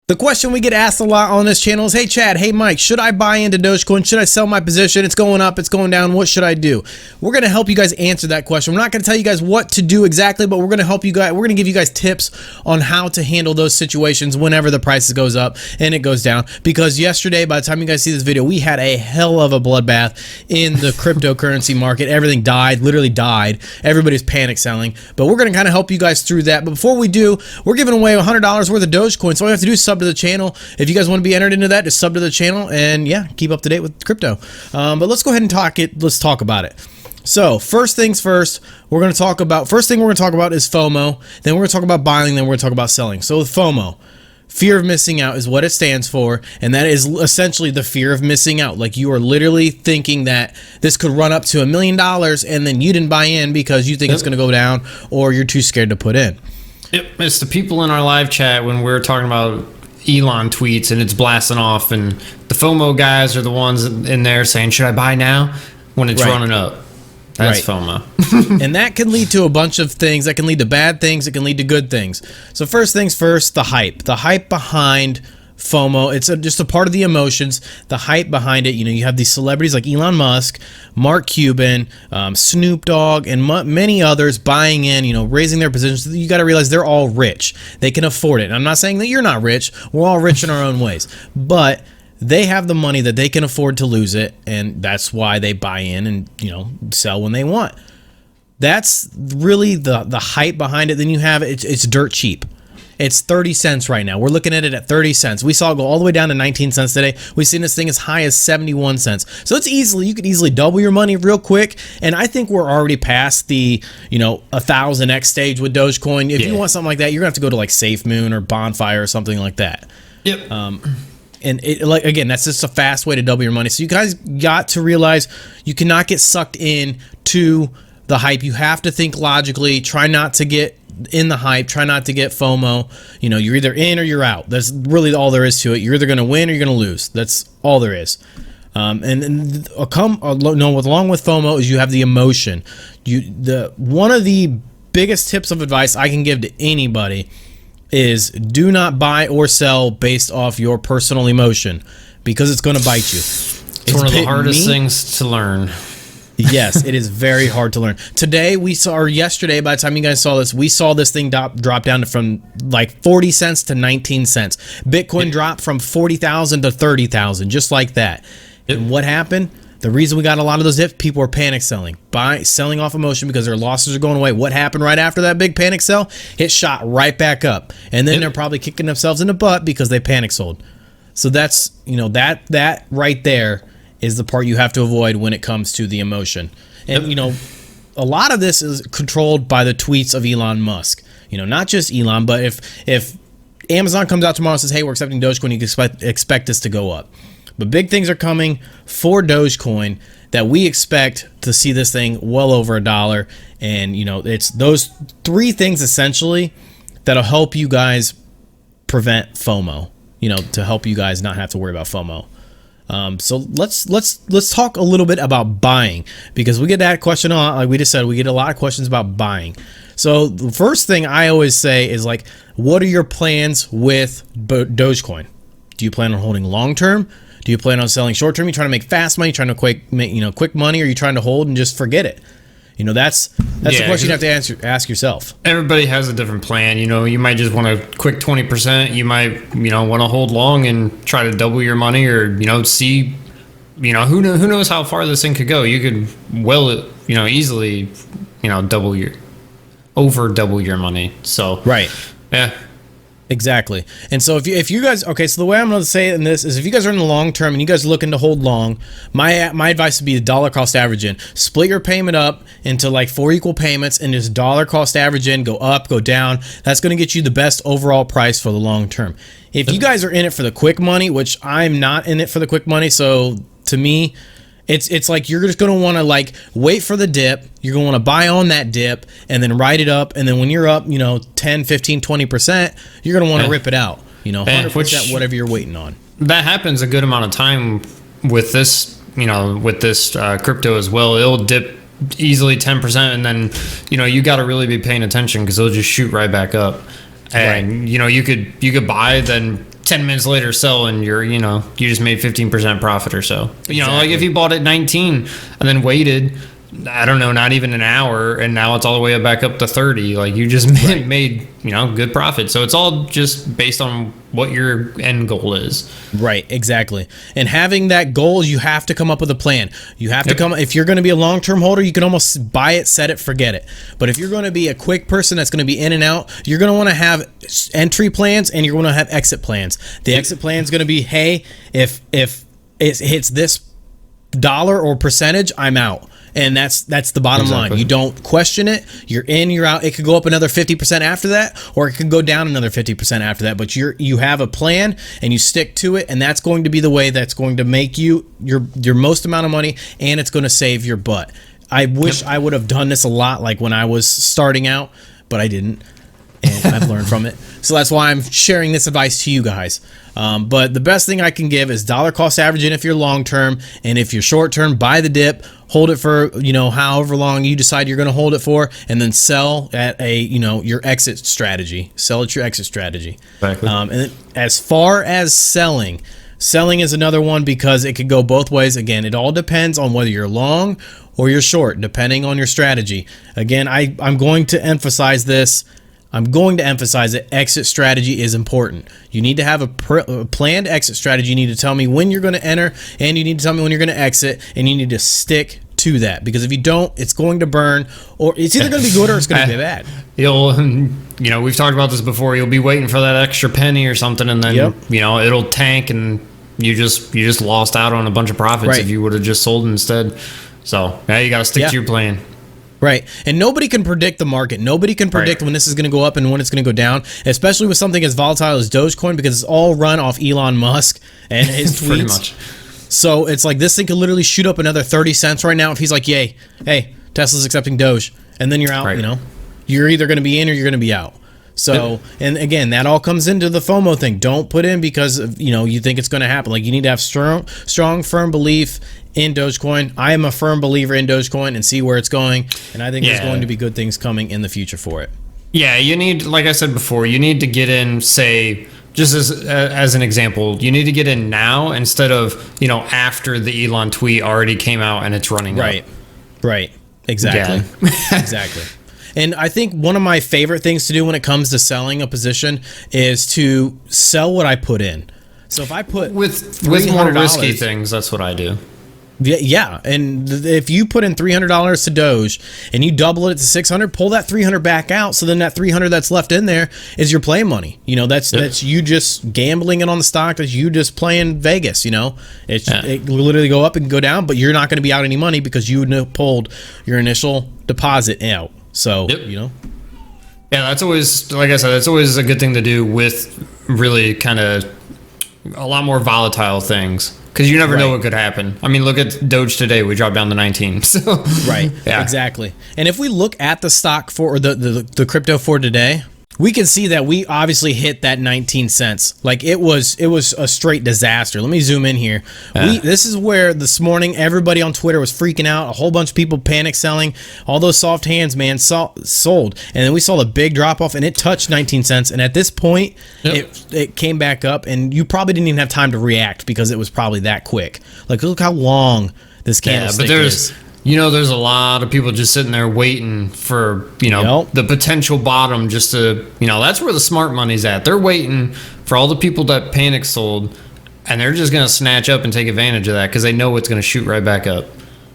The question we get asked a lot on this channel is, hey Chad, hey Mike, should I buy into Dogecoin? Should I sell my position? It's going up, it's going down. What should I do? We're going to help you guys answer that question. We're not going to tell you guys what to do exactly, but we're going to help you guys. We're going to give you guys tips on how to handle those situations whenever the price goes up and it goes down. Because yesterday, by the time you guys see this video, we had a hell of a bloodbath in the cryptocurrency market. Everything died, literally died. Everybody's panic selling. But we're going to kind of help you guys through that. But before we do, we're giving away $100 worth of Dogecoin. So all you have to do is sub to the channel. If you guys want to be entered into that, just sub to the channel and yeah, keep up to date with crypto. But let's go ahead and let's talk about it. So first things first, first thing we're going to talk about is FOMO. Then we're going to talk about buying, then we're going to talk about selling. So with FOMO, fear of missing out is what it stands for, and that is essentially the fear of missing out. Like, you are literally thinking that this could run up to $1 million and then you didn't buy in because you think it's going to go down or you're too scared to put in. It's the people in our live chat when we're talking about Elon tweets and it's blasting off, and the FOMO guys are the ones in there saying, should I buy now when it's running up? That's FOMO. And that can lead to a bunch of things. That can lead to bad things. It can lead to good things. So first things first, the hype behind FOMO. It's just a part of the emotions, the hype behind it. You know, you have these celebrities like Elon Musk, Mark Cuban, Snoop Dogg, and many others buying in, you know, raising their positions. You got to realize they're all rich. They can afford it. And I'm not saying that you're not rich. We're all rich in our own ways. But they have the money that they can afford to lose it, and that's why they buy in and, you know, sell when they want. That's really the hype behind it. Then you have it's dirt cheap. It's 30 cents right now. We're looking at it at 30 cents. We saw it go all the way down to 19 cents today. We've seen this thing as high as 71 cents. So it's you could easily double your money real quick. And I think we're already past the, you know, 1000x stage with Dogecoin. If you want something like that, you're gonna have to go to like SafeMoon or Bonfire or something like that. Yep. And like, again, that's just a fast way to double your money. So you guys got to realize you cannot get sucked in to the hype. You have to think logically. Try not to get in the hype. Try not to get FOMO. You know, you're either in or you're out. That's really all there is to it. You're either going to win or you're going to lose. That's all there is. Along with FOMO is you have the emotion. One of the biggest tips of advice I can give to anybody is do not buy or sell based off your personal emotion, because it's going to bite you. It's one of the hardest things to learn. Yes, it is very hard to learn. Yesterday, by the time you guys saw this, we saw this thing drop down from like 40 cents to 19 cents. Bitcoin dropped from 40,000 to 30,000, just like that. And what happened? The reason we got a lot of those dips, people were panic selling, selling off emotion because their losses are going away. What happened right after that big panic sell? It shot right back up. And then they're probably kicking themselves in the butt because they panic sold. So that's, you know, that right there is the part you have to avoid when it comes to the emotion. And, you know, a lot of this is controlled by the tweets of Elon Musk. You know, not just Elon, but if Amazon comes out tomorrow and says, hey, we're accepting Dogecoin, you can expect this to go up. But big things are coming for Dogecoin that we expect to see this thing well over $1. And, you know, it's those three things essentially that'll help you guys prevent FOMO, you know, to help you guys not have to worry about FOMO. So let's talk a little bit about buying, because we get that question a lot. Like we just said, we get a lot of questions about buying. So the first thing I always say is, like, what are your plans with Dogecoin? Do you plan on holding long term? Do you plan on selling short term? You trying to make fast money, trying to quick money, or you trying to hold and just forget it? You know, that's the question you have to ask yourself. Everybody has a different plan. You know, you might just want a quick 20%. You might, you know, want to hold long and try to double your money, or, you know, see, you know, who knows how far this thing could go. You could easily, you know, double your money. So right. Yeah. Exactly. And so if you guys, okay, so the way I'm going to say it in this is, if you guys are in the long term and you guys are looking to hold long, my advice would be the dollar cost average in. Split your payment up into like 4 equal payments and just dollar cost average in, go up, go down. That's going to get you the best overall price for the long term. If you guys are in it for the quick money, which I'm not in it for the quick money, so to me, it's like you're just going to want to like wait for the dip. You're going to want to buy on that dip and then ride it up. And then when you're up, you know, 10, 15, 20%, you're going to want to rip it out, you know, 100%, whatever you're waiting on. That happens a good amount of time with this, you know, with this crypto as well. It'll dip easily 10%. And then, you know, you got to really be paying attention because it'll just shoot right back up. And, you know, you could buy, then 10 minutes later sell and you just made 15% profit or so. Exactly. Like if you bought at 19 and then waited, I don't know, not even an hour, and now it's all the way back up to 30. Like you just made good profit. So it's all just based on what your end goal is. Right, exactly. And having that goal, you have to come up with a plan. You have to if you're going to be a long-term holder, you can almost buy it, set it, forget it. But if you're going to be a quick person that's going to be in and out, you're going to want to have entry plans and you're going to have exit plans. The exit plan is going to be, hey, if it hits this dollar or percentage, I'm out. And that's the bottom line. You don't question it. You're in, you're out. It could go up another 50% after that, or it could go down another 50% after that. But you have a plan and you stick to it, and that's going to be the way that's going to make you your most amount of money, and it's going to save your butt. I wish I would have done this a lot like when I was starting out, but I didn't. And I've learned from it. So that's why I'm sharing this advice to you guys. But the best thing I can give is dollar cost averaging if you're long term, and if you're short term, buy the dip, hold it for however long you decide you're going to hold it for, and then sell at your exit strategy. Sell at your exit strategy. Exactly. And then as far as selling is another one because it could go both ways. Again, it all depends on whether you're long or you're short, depending on your strategy. Again, I'm going to emphasize this. I'm going to emphasize that exit strategy is important. You need to have a planned exit strategy. You need to tell me when you're going to enter, and you need to tell me when you're going to exit, and you need to stick to that. Because if you don't, it's going to burn, or it's either going to be good or it's going to be bad. We've talked about this before. You'll be waiting for that extra penny or something, and then it'll tank, and you just lost out on a bunch of profits if you would have just sold instead. So now you got to stick to your plan. Right. And nobody can predict the market. Nobody can predict when this is going to go up and when it's going to go down, especially with something as volatile as Dogecoin, because it's all run off Elon Musk and his tweets. Pretty much. So it's like this thing could literally shoot up another 30 cents right now if he's like, yay, hey, Tesla's accepting Doge. And then you're out, You're either going to be in or you're going to be out. So, and again, that all comes into the FOMO thing. Don't put in because, you think it's going to happen. Like, you need to have strong, firm belief in Dogecoin. I am a firm believer in Dogecoin and see where it's going. And I think there's going to be good things coming in the future for it. Yeah, you need, like I said before, you need to get in, say, just as an example, you need to get in now instead of, after the Elon tweet already came out and it's running up. Right. Exactly. Yeah. Exactly. And I think one of my favorite things to do when it comes to selling a position is to sell what I put in. So if I put with more risky things, that's what I do. Yeah, and if you put in $300 to Doge and you double it to 600, pull that 300 back out. So then that 300 that's left in there is your play money. That's you just gambling it on the stock. That's you just playing Vegas. It will literally go up and go down, but you're not going to be out any money because you pulled your initial deposit out. So Yeah, that's always, like I said, that's always a good thing to do with really kind of a lot more volatile things. Because you never know what could happen. I mean, look at Doge today. We dropped down to 19. So exactly. And if we look at the stock for the crypto for today, we can see that we obviously hit that 19 cents. Like it was a straight disaster. Let me zoom in here. This is where this morning everybody on Twitter was freaking out. A whole bunch of people panic selling. All those soft hands, man, sold. And then we saw the big drop off, and it touched 19 cents. And at this point, it came back up, and you probably didn't even have time to react because it was probably that quick. Like, look how long this candlestick is. There's a lot of people just sitting there waiting for, the potential bottom just to, that's where the smart money's at. They're waiting for all the people that panic sold, and they're just going to snatch up and take advantage of that because they know it's going to shoot right back up.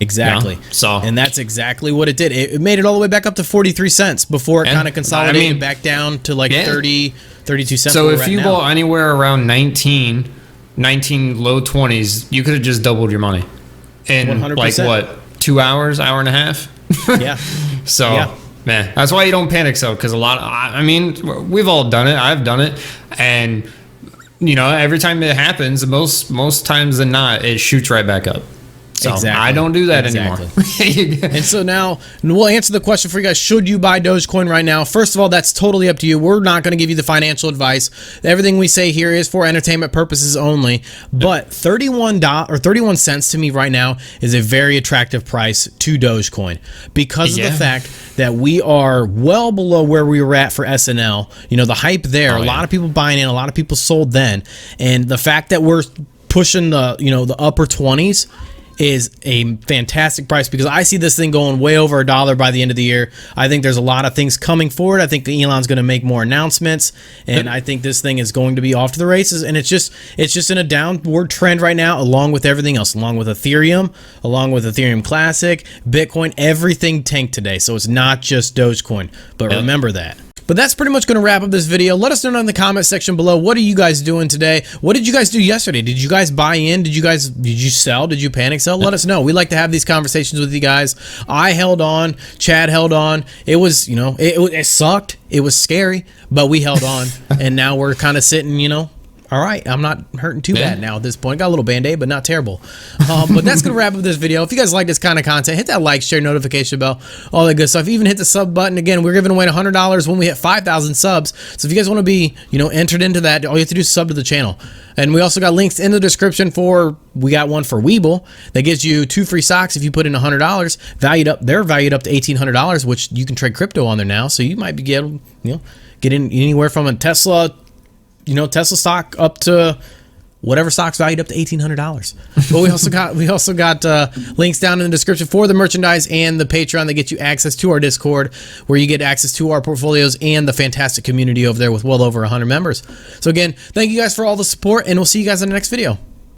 Exactly. And that's exactly what it did. It made it all the way back up to 43 cents before it kind of consolidated back down to like 30, 32 cents. So if you bought anywhere around 19 low 20s, you could have just doubled your money in 100%. Like what? 2 hours, hour and a half. Man, that's why you don't panic sell, because we've all done it. I've done it, and every time it happens, most times than not, it shoots right back up. So Exactly. I don't do that Exactly. anymore. And so now we'll answer the question for you guys. Should you buy Dogecoin right now? First of all, that's totally up to you. We're not going to give you the financial advice. Everything we say here is for entertainment purposes only. But $31 cents to me right now is a very attractive price to Dogecoin because of the fact that we are well below where we were at for SNL. You know, the hype there, a lot of people buying in, a lot of people sold then. And the fact that we're pushing the upper 20s is a fantastic price because I see this thing going way over $1 by the end of the year. I think there's a lot of things coming forward. I think Elon's going to make more announcements, and I think this thing is going to be off to the races. And it's just in a downward trend right now, along with everything else, along with Ethereum, along with Ethereum Classic, Bitcoin. Everything tanked today, so it's not just Dogecoin. But remember that. But that's pretty much going to wrap up this video. Let us know in the comment section below. What are you guys doing today? What did you guys do yesterday? Did you guys buy in? Did you sell? Did you panic sell? Let us know. We like to have these conversations with you guys. I held on. Chad held on. It was, it sucked. It was scary, but we held on. And now we're kind of sitting, all right, I'm not hurting too bad now at this point. Got a little Band-Aid, but not terrible. But that's going to wrap up this video. If you guys like this kind of content, hit that like, share, notification bell, all that good stuff. Even hit the sub button. Again, we're giving away $100 when we hit 5,000 subs. So if you guys want to be, entered into that, all you have to do is sub to the channel. And we also got links in the description we got one for Weeble that gives you 2 free socks if you put in $100. They're valued up to $1,800, which you can trade crypto on there now. So you might be getting anywhere from a Tesla stock up to whatever stock's valued up to $1,800. But we also got links down in the description for the merchandise and the Patreon that get you access to our Discord, where you get access to our portfolios and the fantastic community over there with well over 100 members. So again, thank you guys for all the support, and we'll see you guys in the next video.